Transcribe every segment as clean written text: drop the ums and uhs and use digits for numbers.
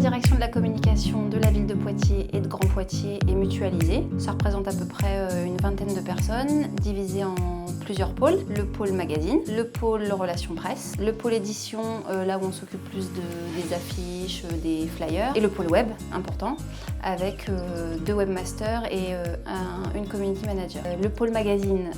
direction de la communication de la ville de Poitiers et de Grand Poitiers est mutualisée. Ça représente à peu près une vingtaine de personnes, divisées en plusieurs pôles. Le pôle magazine, le pôle relations presse, le pôle édition, là où on s'occupe plus des affiches, des flyers, et le pôle web, important, avec 2 webmasters et une community manager. Le pôle magazine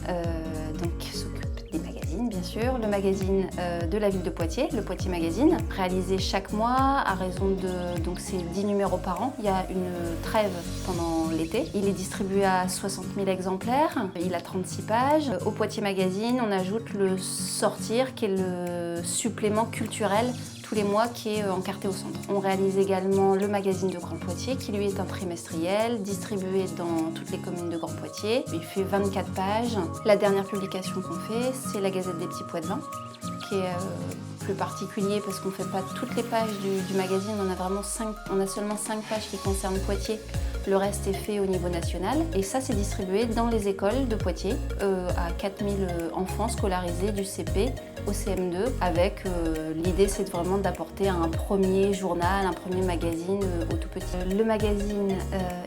donc s'occupe des magazines, bien sûr, le magazine de la ville de Poitiers, le Poitiers Magazine, réalisé chaque mois à raison de, donc c'est 10 numéros par an. Il y a une trêve pendant l'été. Il est distribué à 60 000 exemplaires. Il a 36 pages. Au Poitiers Magazine, on ajoute le Sortir, qui est le supplément culturel tous les mois qui est encarté au centre. On réalise également le magazine de Grand Poitiers qui lui est un trimestriel distribué dans toutes les communes de Grand Poitiers. Il fait 24 pages. La dernière publication qu'on fait, c'est la Gazette des Petits Pois de Vin qui est plus particulier parce qu'on ne fait pas toutes les pages du magazine. On a seulement 5 pages qui concernent Poitiers. Le reste est fait au niveau national et ça c'est distribué dans les écoles de Poitiers à 4000 enfants scolarisés du CP au CM2 avec l'idée c'est vraiment d'apporter un premier journal, un premier magazine au tout petit. Le magazine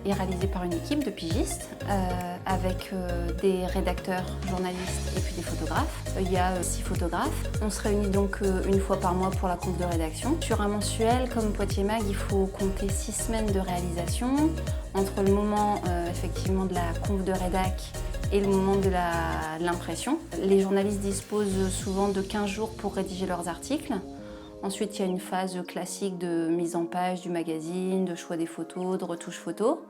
est réalisé par une équipe de pigistes avec des rédacteurs, journalistes et puis des photographes. Il y a 6 photographes. On se réunit donc une fois par mois pour la conf de rédaction. Sur un mensuel comme Poitiers Mag, il faut compter 6 semaines de réalisation entre le moment effectivement de la conf de rédac et le moment de l'impression. Les journalistes disposent souvent de 15 jours pour rédiger leurs articles. Ensuite, il y a une phase classique de mise en page du magazine, de choix des photos, de retouche photo.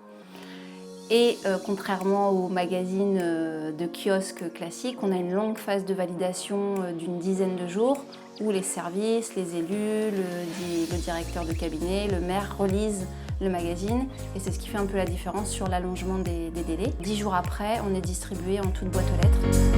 Et contrairement aux magazines de kiosque classiques, on a une longue phase de validation d'une dizaine de jours où les services, les élus, le directeur de cabinet, le maire relisent le magazine et c'est ce qui fait un peu la différence sur l'allongement des délais. 10 jours après, on est distribué en toute boîte aux lettres.